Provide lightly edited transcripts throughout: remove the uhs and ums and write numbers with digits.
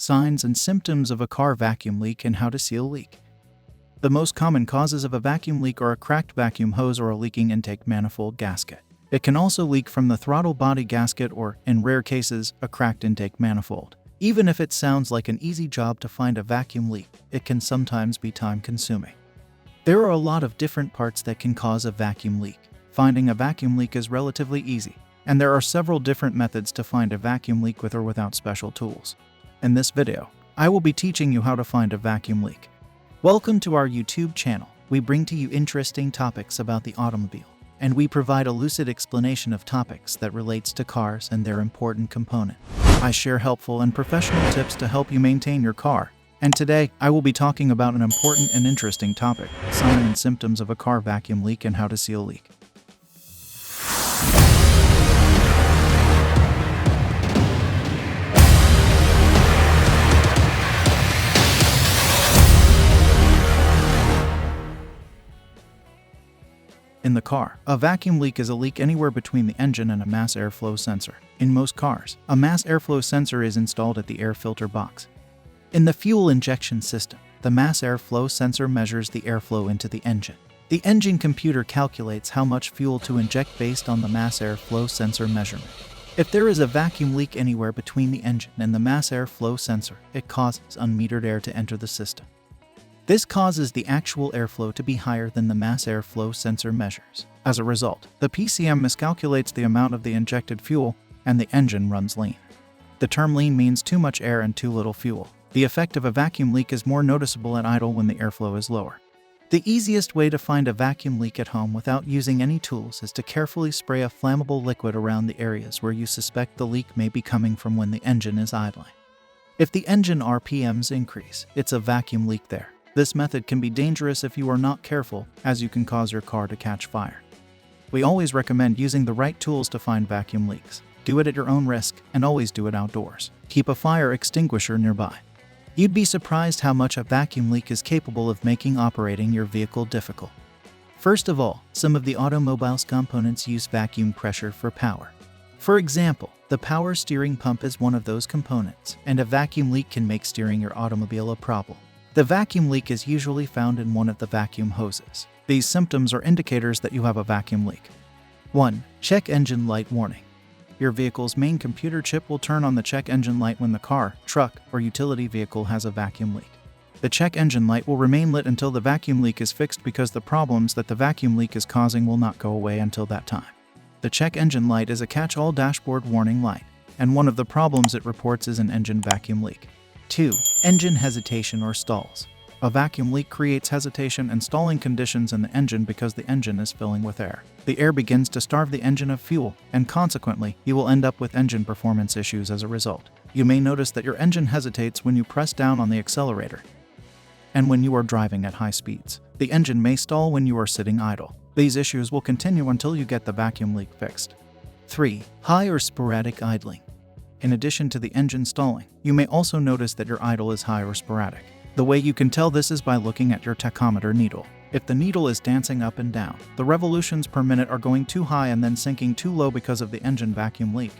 signs and symptoms of a car vacuum leak and how to seal a leak. The most common causes of a vacuum leak are a cracked vacuum hose or a leaking intake manifold gasket. It can also leak from the throttle body gasket or, in rare cases, a cracked intake manifold. Even if it sounds like an easy job to find a vacuum leak, it can sometimes be time-consuming. There are a lot of different parts that can cause a vacuum leak. Finding a vacuum leak is relatively easy, and there are several different methods to find a vacuum leak with or without special tools. In this video, I will be teaching you how to find a vacuum leak. Welcome to our YouTube channel. We bring to you interesting topics about the automobile, and we provide a lucid explanation of topics that relates to cars and their important component. I share helpful and professional tips to help you maintain your car. And today, I will be talking about an important and interesting topic, signs and symptoms of a car vacuum leak and how to seal a leak. In the car, a vacuum leak is a leak anywhere between the engine and a mass airflow sensor. In most cars, a mass airflow sensor is installed at the air filter box. In the fuel injection system, the mass airflow sensor measures the airflow into the engine. The engine computer calculates how much fuel to inject based on the mass airflow sensor measurement. If there is a vacuum leak anywhere between the engine and the mass airflow sensor, it causes unmetered air to enter the system. This causes the actual airflow to be higher than the mass airflow sensor measures. As a result, the PCM miscalculates the amount of the injected fuel, and the engine runs lean. The term lean means too much air and too little fuel. The effect of a vacuum leak is more noticeable at idle when the airflow is lower. The easiest way to find a vacuum leak at home without using any tools is to carefully spray a flammable liquid around the areas where you suspect the leak may be coming from when the engine is idling. If the engine RPMs increase, it's a vacuum leak there. This method can be dangerous if you are not careful, as you can cause your car to catch fire. We always recommend using the right tools to find vacuum leaks. Do it at your own risk, and always do it outdoors. Keep a fire extinguisher nearby. You'd be surprised how much a vacuum leak is capable of making operating your vehicle difficult. First of all, some of the automobile's components use vacuum pressure for power. For example, the power steering pump is one of those components, and a vacuum leak can make steering your automobile a problem. The vacuum leak is usually found in one of the vacuum hoses. These symptoms are indicators that you have a vacuum leak. 1. Check engine light warning. Your vehicle's main computer chip will turn on the check engine light when the car, truck, or utility vehicle has a vacuum leak. The check engine light will remain lit until the vacuum leak is fixed because the problems that the vacuum leak is causing will not go away until that time. The check engine light is a catch-all dashboard warning light, and one of the problems it reports is an engine vacuum leak. 2. Engine hesitation or stalls. A vacuum leak creates hesitation and stalling conditions in the engine because the engine is filling with air. The air begins to starve the engine of fuel, and consequently, you will end up with engine performance issues as a result. You may notice that your engine hesitates when you press down on the accelerator, and when you are driving at high speeds. The engine may stall when you are sitting idle. These issues will continue until you get the vacuum leak fixed. 3. High or sporadic idling. In addition to the engine stalling, you may also notice that your idle is high or sporadic. The way you can tell this is by looking at your tachometer needle. If the needle is dancing up and down, the revolutions per minute are going too high and then sinking too low because of the engine vacuum leak.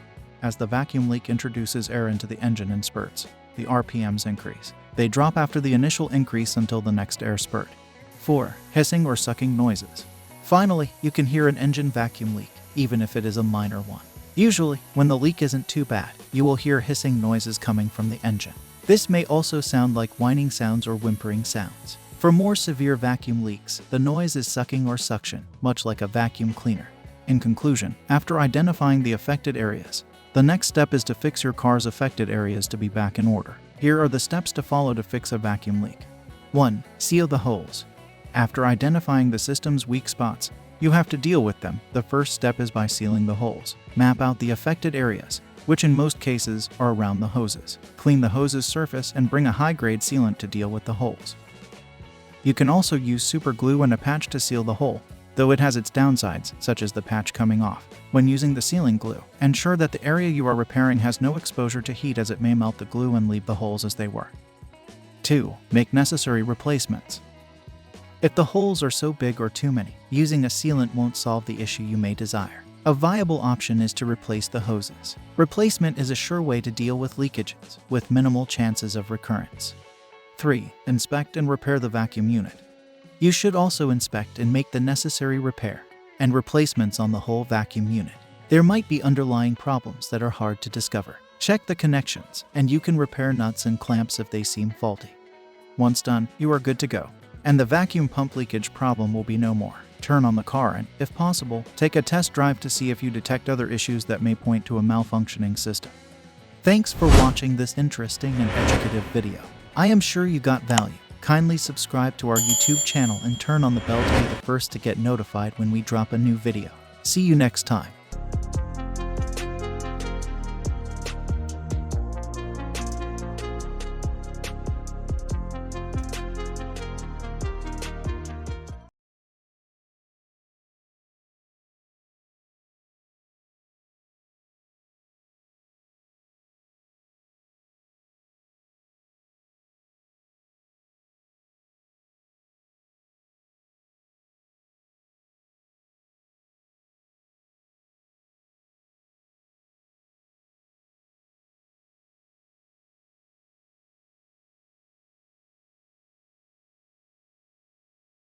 As the vacuum leak introduces air into the engine in spurts, the RPMs increase. They drop after the initial increase until the next air spurt. 4. Hissing or sucking noises. Finally, you can hear an engine vacuum leak, even if it is a minor one. Usually, when the leak isn't too bad, you will hear hissing noises coming from the engine. This may also sound like whining sounds or whimpering sounds. For more severe vacuum leaks, the noise is sucking or suction, much like a vacuum cleaner. In conclusion, after identifying the affected areas, the next step is to fix your car's affected areas to be back in order. Here are the steps to follow to fix a vacuum leak. 1. Seal the holes. After identifying the system's weak spots, you have to deal with them. The first step is by sealing the holes. Map out the affected areas, which in most cases are around the hoses. Clean the hose's surface and bring a high-grade sealant to deal with the holes. You can also use super glue and a patch to seal the hole, though it has its downsides, such as the patch coming off. When using the sealing glue, ensure that the area you are repairing has no exposure to heat as it may melt the glue and leave the holes as they were. 2. Make necessary replacements. If the holes are so big or too many, using a sealant won't solve the issue you may desire. A viable option is to replace the hoses. Replacement is a sure way to deal with leakages, with minimal chances of recurrence. 3. Inspect and repair the vacuum unit. You should also inspect and make the necessary repair and replacements on the whole vacuum unit. There might be underlying problems that are hard to discover. Check the connections, and you can repair nuts and clamps if they seem faulty. Once done, you are good to go, and the vacuum pump leakage problem will be no more. Turn on the car and, if possible, take a test drive to see if you detect other issues that may point to a malfunctioning system. Thanks for watching this interesting and educative video. I am sure you got value. Kindly subscribe to our YouTube channel and turn on the bell to be the first to get notified when we drop a new video. See you next time.